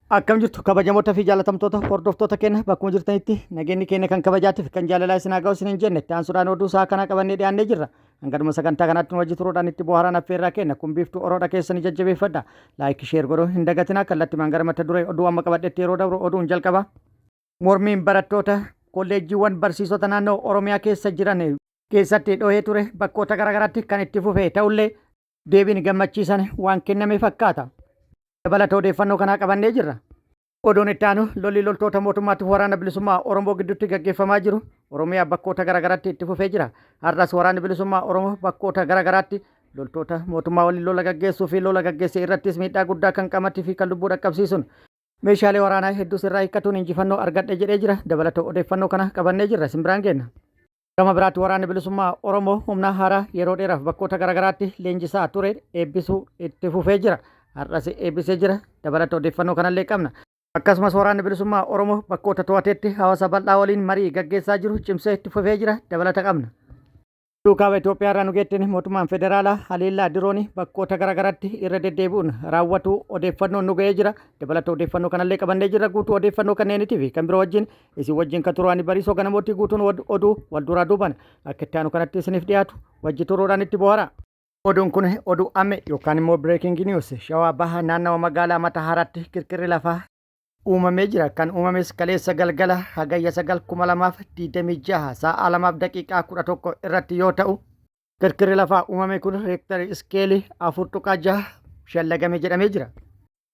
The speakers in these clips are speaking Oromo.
Akkam jirtu kabajamoota fi jaalatamtoota hordoftoota keenya bakkuma jirtanitti nageenyi keenya kan kabajaatiif kan jaalalaa isin haa ga'u isin hin jenne taansuudhaan oduu isaa kana qabannee dhiyaannee jirra. Hangaduma sagantaa kanaatti nu wajji turuudhaan itti bohaaraan affeerraa keenya kun biiftuu oroodha keessanii jajjabeeffadha. Laayik sheer godhuu hin dagatina kallattimaan gara mata duree oduu amma qabadhetti yeroo dabru oduun jalqaba. Mormiin barattoota kolleejjiiwwan barsiisota naannoo Oromiyaa keessa jiran keessatti dhohee ture bakkoota garaagaraatti kan itti fufee ta'ullee deebiin gammachiisan waan kenname fakkaata. Dabalata odeeffannoo kanaa qabannee jirra. Oduun itti aanu lolli loltoota mootummaatiif waraana bilisummaa Oromoo gidduutti gaggeeffamaa jiru Oromiyaa bakkoota garaagaraatti itti fufee jira. Har'as waraanni bilisummaa Oromoo bakkoota garaagaraatti loltoota mootummaa waliin lola gaggeessuu fi lola gaggeessee irrattis miidhaa guddaa kan qabatee fi kan lubbuu dhaqqabsiisuun meeshaalee waraanaa hedduus irraa hiikkatuun injifannoo argadhe jedhee jira. Dabalata odeeffannoo kana qabannee jirra simbiraan kenna. Gama biraatti waraanni bilisummaa Oromoo humna haaraa yeroo dheeraaf bakkoota garaagaraatti leenjisaa ture eebbisuu itti fufee jira. Har'as eebbisee jira. Dabalata odeeffannoo kanallee qabna. Akkasumas waraanni bilisummaa Oromoo bakkoota to'ateetti hawaasa bal'aa waliin marii gaggeessaa jiru cimsee itti fufee jira. Dabalata qabna. Duukaaba Itoophiyaa irraa nu geettini mootummaan federaalaa haleellaa diroonii bakkoota garaagaraatti irra deddeebi'uun raawwatu odeeffannoon nu ga'ee jira. Dabalata odeeffannoo kanallee qabannee jirra. Guutuu odeeffannoo kanneenitii fi kan biroo wajjin isin wajjin kan turanii bariisoo ganamoottii guutuun oduu wal duraa duuban akka itti aanu kanatti isiniif dhiyaatu wajji turuudhaan itti bohaara. Oduun kun oduu amme yookaan immoo breaking news shawaa baha naannawa magaalaa Matahaaraatti kirkirri lafaa uumamee jira. Kan uumames kaleessa galgala hagayya 9/2026 sa'a 2:11 irratti yoo ta'u kirkirri lafaa uumame kun reektarii iskeelii 4.6 shallagame jedhamee jira.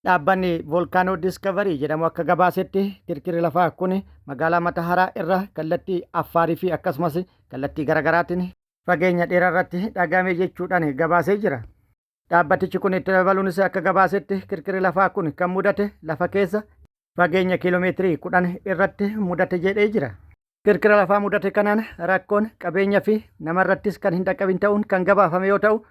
Dhaabbanni volkaanoo diiskaavarii jedhamu akka gabaasetti kirkirri lafaa kun magaalaa Matahaaraa irra kallattii Affaarii fi akkasumas kallattii garaagaraatiin fageenya dheeraa irratti dhagahame jechuudhaan gabaasee jira. Dhaabbatichi kun itti dabaluunis akka gabaasetti kirkirri lafaa kun kan mudate lafa keessa fageenya kiiloomeetirii 10 irratti mudate jedhee jira. Kirkira lafaa mudate kanaan rakkoon qabeenya fi namarrattis kan hin dhaqqabin ta'uun kan gabaafame yoo ta'u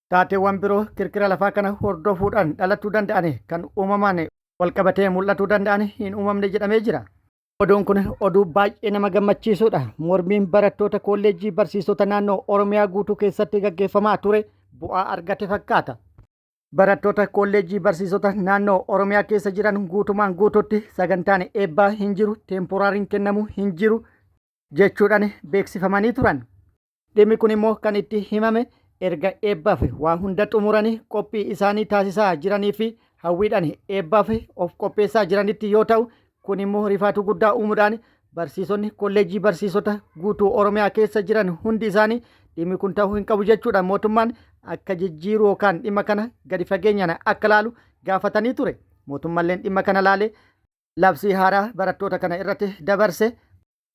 taateewwan biroo kirkira lafaa kana hordofuudhaan dhalatuu danda'an kan uumamaan walqabatee mul'atuu danda'an hin uumamne jedhamee jira. Oduun kun oduu baay'ee nama gammachiisudha. Mormiin barattoota kolleejjii barsiisota naannoo Oromiyaa guutuu keessatti gaggeeffamaa ture bu'aa argate fakkaata. Barattoota kolleejjii barsiisota naannoo Oromiyaa keessa jiran guutumaan guutuutti sagantaan eebbaa hin jiru, teemporaariin kennamu hin jiru jechuudhaan beeksifamanii turan. Dhimmi kun immoo kan itti himame erga eebbaaf waa hunda xumuranii qophii isaanii taasisaa jiranii fi hawwiidhaan eebbaaf of qopheessaa jiranitti yoo ta'u kun immoo rifaatu guddaa uumuudhaan barsiisonni kolleejjii barsiisota guutuu Oromiyaa keessa jiran hundi isaanii dhimmi kun ta'uu hin qabu jechuudhaan mootummaan akka jijjiiru yookaan dhimma kana gadi fageenyaan akka laalu gaafatanii ture. Mootummaalleen dhimma kana laalee labsii haaraa barattoota kana irratti dabarse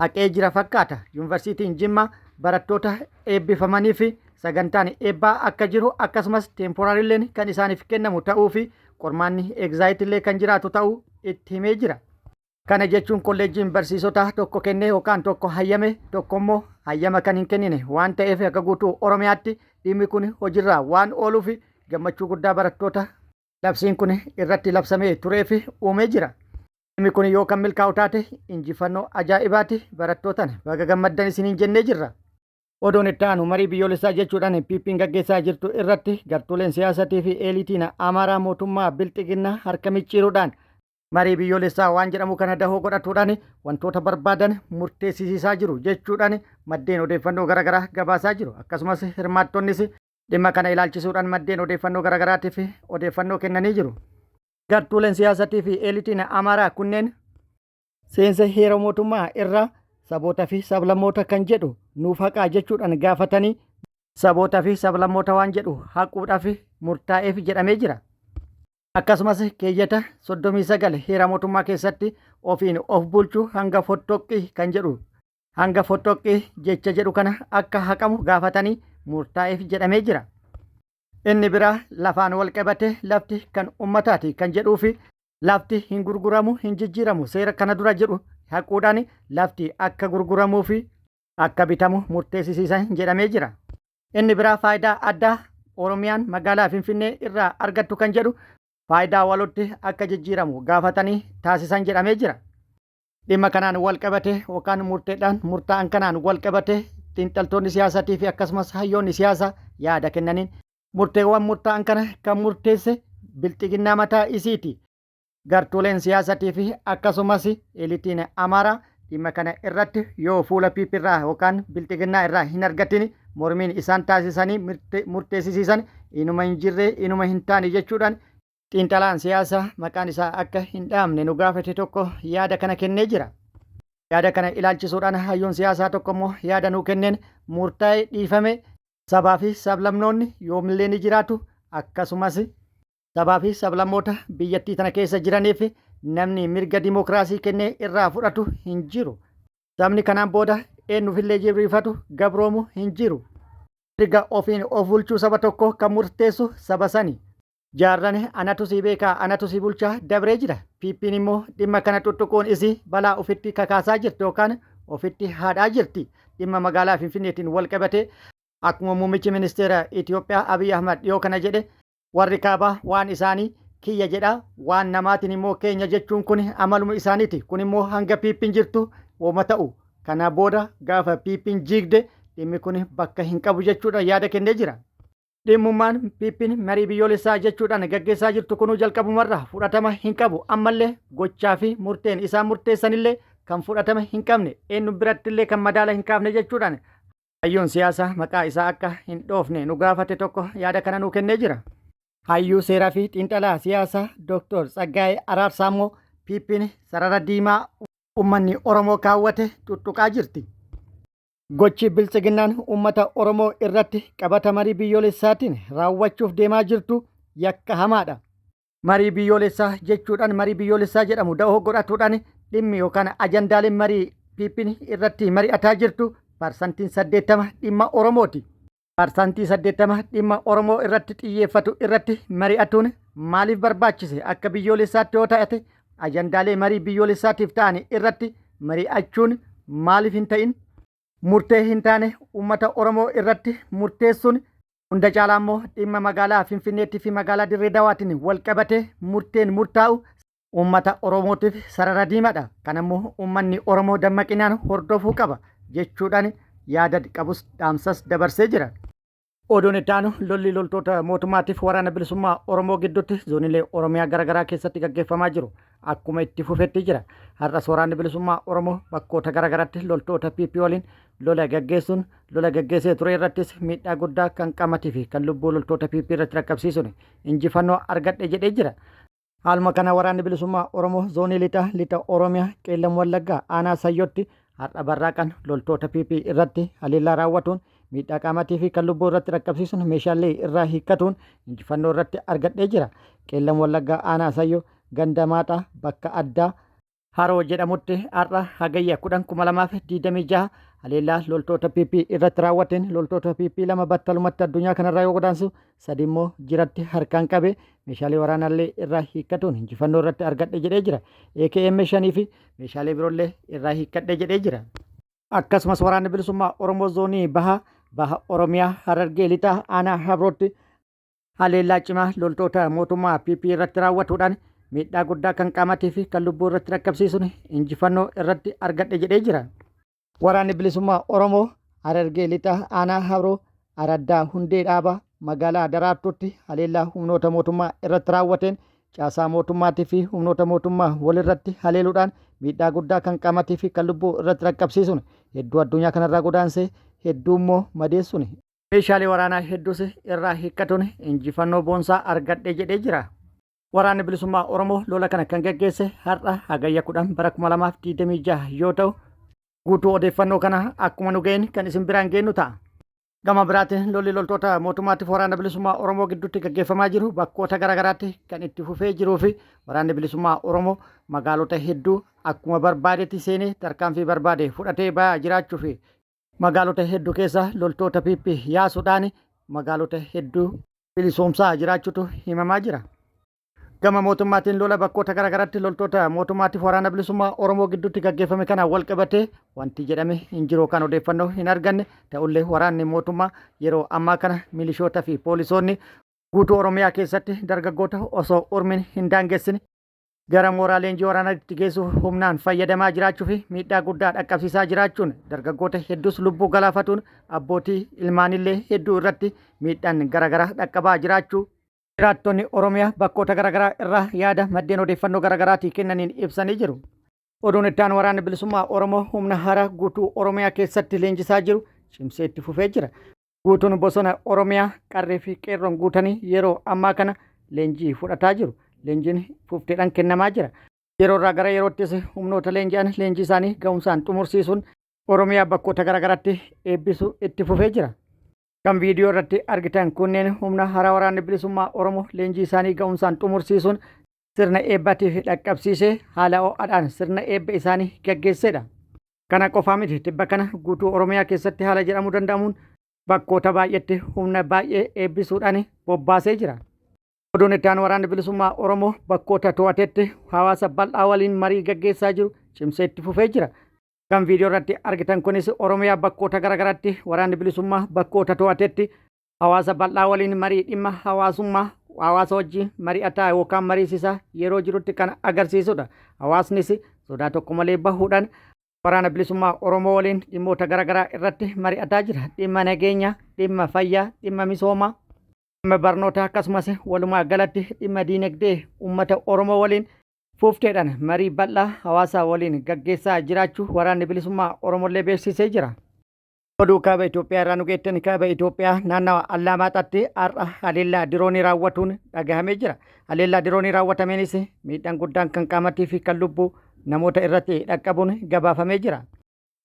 haqee jira fakkaata. Yuunivarsiitiin Jimmaa barattoota eebbifamanii fi sagantaan eebbaa akka jiru akkasumas teemporaariilleen kan isaaniif kennamu ta'uu fi qormaanni egzaayitillee kan jiraatu ta'uu itti himee jira. Kana jechuun kolleejjiin barsiisotaa tokko kennee yookaan tokko hayyame tokko immoo hayyama kan hin kennine waan ta'eef akka guutuu Oromiyaatti dhimmi kun hojiirra waan ooluuf gammachuu guddaa barattoota labsiin kun irratti labsamee turee fi uumee jira. Dhimmi kun yoo kan milkaa'u taate injifannoo ajaa'ibaati barattootaan baga gammaddan isiniin jennee jirra. Oduun itti aanu marii biyyoolessaa jechuudhaan PP'n gaggeessaa jirtu irratti gartuuleen siyaasatii fi eelitiin Amaaraa mootummaa bilxiginnaa harka micciiruudhaan marii biyyoolessaa waan jedhamu kana dahoo godhatuudhaan wantoota barbaadan murteessisiisaa jiru jechuudhaan maddeen odeeffannoo garaagaraa gabaasaa jiru. Akkasumas hirmaattonnis dhimma kana ilaalchisuudhaan maddeen odeeffannoo garaagaraatiif odeeffannoo kennanii jiru. Gartuuleen siyaasatii fi eelitiin Amaaraa kunneen seensa heera mootummaa irraa saboota fi sablammoota kan jedhu nuuf haqaa jechuudhaan gaafatanii saboota fi sablammoota waan jedhu haquudhaaf murtaa'eef jedhamee jira. Akkasumas keeyyata 39 heera mootummaa keessatti ofiin of bulchuu hanga fottoqqii kan jedhu hanga fottoqqii jecha jedhu kana akka haqamu gaafatanii murtaa'eef jedhamee jira. Inni biraa lafaan wal qabate lafti kan ummataati kan jedhuu fi lafti hin gurguramu hin jijjiiramu seera kana dura jedhu haquudhaan lafti akka gurguramuu fi akka bitamu murteessisiisan jedhamee jira. Inni biraa faayidaa addaa Oromiyaan magaalaa Finfinnee irraa argattu kan jedhu faayidaa walotti akka jijjiiramu gaafatanii taasisan jedhamee jira. Dhimma kanaan wal qabate yookaan murteedhaan murtaa'an kanaan wal qabate xiinxaltoonni siyaasatii fi akkasumas hayyoonni siyaasaa yaada kennaniin murteewwan murtaa'an kana kan murteesse bilxiginnaa mataa isiiti gartuuleen siyaasatii fi akkasumas elitiin Amaaraa dhimma kana irratti yoo fuula piipirraa yookaan bilxiginnaa irraa hin argatin mormiin isaan taasisanii murteessisiisan inuma hin jirre inuma hin taane jechuudhaan xiinxalaan siyaasaa maqaan isaa akka hin dhaamne nu gaafate tokko yaada kana kennee jira. Yaada kana ilaalchisuudhaan hayyuun siyaasaa tokko immoo yaada nuu kenneen murtaa'ee dhiifame sabaa fi sablamnoonni yoomillee ni jiraatu akkasumas sabaa fi sablammoota biyyattii tana keessa jiraniif namni mirga dimokiraasii kennee irraa fudhatu hin jiru. Sabni kanaan booda eenyuufillee jibbiifatu gabroomu hin jiru. Mirga ofiin of bulchuu saba tokko kan murteessu saba sani. Jaarrani anatu si beekaa anatu si bulchaa dabree jira. Piippiin immoo dhimma kana tuttuquun isii balaa ofitti kakaasaa jirti yookaan ofitti haadhaa jirti. Dhimma magaalaa Finfinneetiin wal qabate akkuma muummichi ministeera Itoophiyaa Abiy Ahmad dhiyoo kana jedhe warri kaabaa waan isaanii kiyya jedhaa waan namaatiin immoo keenya jechuun kun amaluma isaaniiti. Kun immoo hanga piippiin jirtu wooma ta'u. Kana booda gaafa piippiin jiigde dhimmi kun bakka hin qabu jechuudha yaada kennee jira. Dhimmummaan piippiin marii biyyoolessaa jechuudhaan gaggeessaa jirtu kunuu jalqabumarraa fudhatama hin qabu. Ammallee gochaa fi murteen isaan murteessanillee kan fudhatama hin qabne eenyu birattillee kan madaala hin kaafne jechuudhaan hayyuun siyaasaa maqaa isaa akka hin dhoofne nu gaafate tokko yaada kana nuu kennee jira. Hayyuu seeraa fi xiinxalaa siyaasaa Dr. Tsaggaayee Araarsaa immoo piippiin sarara diimaa uummanni Oromoo kaawwate tuttuqaa jirti. Gochi bilchiginnaan uummata Oromoo irratti qabata marii biyyoolessaatiin raawwachuuf deemaa jirtu yakka hamaadha. Marii biyyoolessaa jechuudhaan marii biyyoolessaa jedhamu da'oo godhatuudhaan dhimmi yookaan ajandaaleen marii piippiin irratti mari'ataa jirtu parsantiin 80 dhimma Oromooti. Parsantii 80 dhimma Oromoo irratti xiyyeeffatu irratti mari'atuun maaliif barbaachise akka biyyoolessaatti yoo ta'ate ajandaalee marii biyyoolessaatiif ta'an irratti mari'achuun maaliif hin ta'in? Murtee hin taane uummata Oromoo irratti murteessuun hunda caalaa immoo dhimma magaalaa Finfinneetti fi magaalaa Dirree Dawaatiin wal qabatee murteen murtaa'u uummata Oromootiif sarara diimaadha. Kana immoo uummanni Oromoo dammaqinaan hordofuu qaba jechuudhaan yaada qabus dhaamsas dabarsee jira. Oduun itti aanu lolli loltoota mootummaatiif waraana bilisummaa Oromoo gidduutti zoonilee Oromiyaa garaagaraa keessatti gaggeeffamaa jiru. Akkuma itti fufetti jira. Har'as waraanni bilisummaa Oromoo bakkoota garaagaraatti loltoota PP waliin lola gaggeessee ture irrattis miidhaa guddaa kan qaamatii fi kan lubbuu loltoota PP irratti rakkabsiisuun injifannoo argadhe jedhee jira. Haaluma kana waraanni bilisummaa Oromoo zoonii lixa Oromiyaa Qeellam Wallaggaa aanaa Sayyotti har'a barraaqan loltoota PP irratti haleellaa raawwatuun miidhaa qaamatii fi kan lubbuu irratti rakkabsiisuun meeshaalee irraa hiikkatuun injifannoo irratti argadhee jira. Qeellam Wallaggaa aanaa Sayyoo ganda maaxaa bakka addaa haroo jedhamutti har'a hagayya 10/2026 haleellaa loltoota PP irratti raawwateen loltoota PP 2 battalumatti addunyaa kanarraa yoo godaansu 3 immoo jiratti harkaan qabe meeshaalee waraanaallee irraa hiikkatuun injifannoo irratti argadhe jedhee jira. AKM 5 fi meeshaalee biroollee irraa hiikkadhe jedhee jira. Akkasumas waraanni bilisummaa Oromoo zoonii baha Oromiyaa Harargee lixaa aanaa Habrootti haleellaa cimaa loltoota mootummaa PP irratti raawwatuudhaan miidhaa guddaa kan qaamatii fi kan lubbuu irratti rakkabsiisuun injifannoo irratti argadhe jedhee jira. Waraanni bilisummaa Oromoo Harargee lixaa aanaa Habroo Araddaa Hundee Dhaabaa magaalaa Daraartuutti haleellaa humnoota mootummaa irratti raawwateen caasaa mootummaatii fi humnoota mootummaa walirratti haleeluudhaan miidhaa guddaa kan qaamatii fi kan lubbuu irratti rakkabsiisuun hedduu addunyaa kanarraa godaansee hedduu immoo madeessuun meeshaalee waraanaa hedduus irraa hiikkatuun injifannoo boonsaa argadhe jedhee jira. Waraanni bilisummaa Oromoo lola kana kan gaggeesse har'a hagayya 10/2026 yoo ta'u guutuu odeeffannoo kana akkuma nu ga'een kan isin biraan geenyu ta'a. Gama biraatiin lolli loltoota mootummaatiif waraana bilisummaa Oromoo gidduutti gaggeeffamaa jiru bakkoota garaagaraatti kan itti fufee jiruu fi waraanni bilisummaa Oromoo magaalota hedduu akkuma barbaadetti seenee tarkaanfii barbaade fudhatee ba'aa jiraachuu fi magaalota hedduu keessa loltoota PP yaasuudhaan magaalota hedduu bilisoomsaa jiraachuutu himamaa jira. Gama mootummaatiin lola bakkoota garaagaraatti loltoota mootummaatiif waraana bilisummaa Oromoo gidduutti gaggeeffame kana wal qabatee wanti jedhame hin jiru kan odeeffannoo hin arganne ta'ullee waraanni mootummaa yeroo ammaa kana milishoota fi poolisoonni guutuu Oromiyaa keessatti dargaggoota osoo ormiin hin daangessine gara mooraa leenjii waraanaatti geessuuf humnaan fayyadamaa jiraachuu fi miidhaa guddaa dhaqqabsiisaa jiraachuun dargaggoota hedduus lubbuu galaafatuun abbootii ilmaanillee hedduu irratti miidhaan garaagaraa dhaqqabaa jiraachuu Jiraattonni Oromiyaa bakkoota garaagaraa irraa yaada maddeen odeeffannoo garaagaraatii kennaniin ibsanii jiru. Oduun itti aanu waraanni bilisummaa Oromoo humna haaraa guutuu Oromiyaa keessatti leenjisaa jiru cimsee itti fufee jira. Guutuun bosona Oromiyaa qarree fi qeerroon guutanii yeroo ammaa kana leenjii fudhataa jiru. Leenjiin fufteedhaan kennamaa jira. Yeroo irraa gara yeroottis humnoota leenji'an leenjii isaanii ga'umsaan xumursiisuun Oromiyaa bakkoota garaagaraatti eebbisu itti fufee jira. Kan viidiyoo irratti argitan kunneen humna haaraa waraanni bilisummaa Oromoo leenjii isaanii ga'umsaan xumursiisuun sirna eebbaatiif dhaqqabsiisee haala ho'aadhaan sirna eebba isaanii gaggeessedha. Kana qofaa miti tibba kana guutuu Oromiyaa keessatti haala jedhamuu danda'amuun bakkoota baay'eetti humna baay'ee eebbisuudhaan bobbaasee jira. Oduun itti aanu waraanni bilisummaa Oromoo bakkoota to'atetti hawaasa bal'aa waliin marii gaggeessaa jiru cimsee itti fufee jira. Kan viidiyoo irratti argitan kunis Oromiyaa bakkoota garaagaraatti waraanni bilisummaa bakkoota to'atetti hawaasa bal'aa waliin marii dhimma hawaasa wajjin mari'ataa yookaan mariisisaa yeroo jirutti kan agarsiisudha. Hawaasnis sodaa tokko malee bahuudhaan waraana bilisummaa Oromoo waliin dhimmoota garaagaraa irratti mari'ataa jira. Dhimma nageenyaa, dhimma fayyaa, dhimma misoomaa, dhimma barnootaa akkasumas walumaa galatti dhimma diinagdee uummata Oromoo waliin fufteedhaan marii bal'aa hawaasa waliin gaggeessaa jiraachuu waraanni bilisummaa Oromollee beeksisee jira. Oduu kaaba Itoophiyaa irraa nu geettan kaaba Itoophiyaa naannawa Allaamaxaatti har'a haleellaa diroonii raawwatuun dhagahamee jira. Haleellaa diroonii raawwatameenis miidhaan guddaan kan qaamattii fi kan lubbuu namoota irratti dhaqqabuun gabaafamee jira.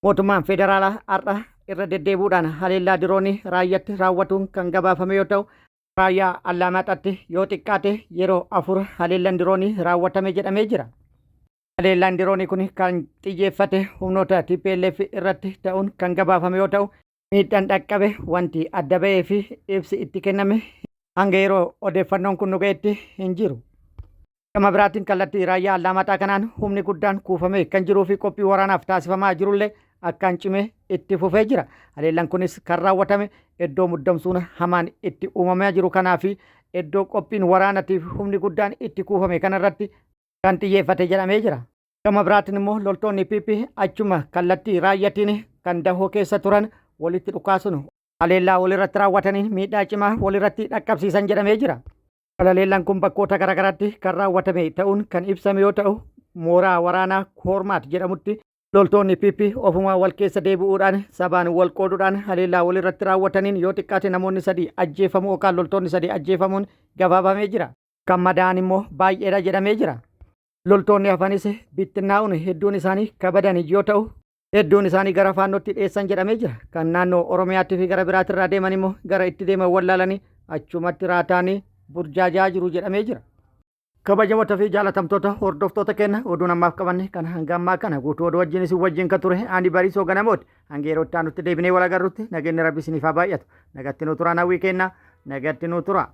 Mootummaan federaalaa har'a irra deddeebuudhaan haleellaa diroonii raayyaatti raawwatuun kan gabaafame yoo ta'u, raayyaa Allaamaxaatti yoo xiqqaate yeroo 4 haleellaan diroonii raawwatame jedhamee jira. Haleellaan diroonii kun kan xiyyeeffate humnoota TPLF irratti ta'uun kan gabaafame yoo ta'u, miidhaan dhaqqabe wanti adda ba'ee fi ibsi itti kenname hanga yeroo odeeffannoon kun nu ga'etti hin jiru. Gama biraatiin kallattii raayyaa Allaamaxaa kanaan humni guddaan kuufamee kan jiruu fi qophii waraanaaf taasifamaa jirullee akkaan cimee itti fufee jira. Haleellaan kunis kan raawwatame iddoo muddamsuun hamaan itti uumamaa jiru kanaa fi iddoo qophiin waraanaatiif humni guddaan itti kuufame kanarratti kan xiyyeeffate jedhamee jira. Gama biraatiin immoo loltoonni PP achuma kallattii raayyaatiin kan dahoo keessa turan walitti dhukaasuun haleellaa walirratti raawwataniin miidhaa cimaa walirratti dhaqqabsiisan jedhamee jira. Haleellaan kun bakkoota garaagaraatti kan raawwatame ta'uun kan ibsame yoo ta'u, mooraa waraanaa Koormaat jedhamutti loltoonni PP ofuma wal keessa deebi'uudhaan sabaan wal qooduudhaan haleellaa walirratti raawwataniin yoo xiqqaate namoonni 3 ajjeefamuu yookaan loltoonni 3 ajjeefamuun gabaafamee jira. Kan madaa'an immoo baay'eedha jedhamee jira. Loltoonni hafanis bittinnaa'uun hedduun isaanii kabadan yoo ta'u, hedduun isaanii gara faannootti dhiyeessan jedhamee jira. Kan naannoo Oromiyaatti fi gara biraatirraa deeman immoo gara itti deeman wallaalanii achumatti raataanii burjaajaa jiru jedhamee jira. Kabajamoota fi jaalatamtoota hordoftoota keenya oduun ammaaf qabanne kan hanga ammaa kana guutuu oduu wajjin isin wajjin kan ture ani Bariisoo Ganamooti. Hanga yeroo itti aanutti deebinee wal agarrutti nageenyi Rabbi isiniif haa baay'atu. Nagatti nu turaa hawwii kennaa nagatti nu turaa.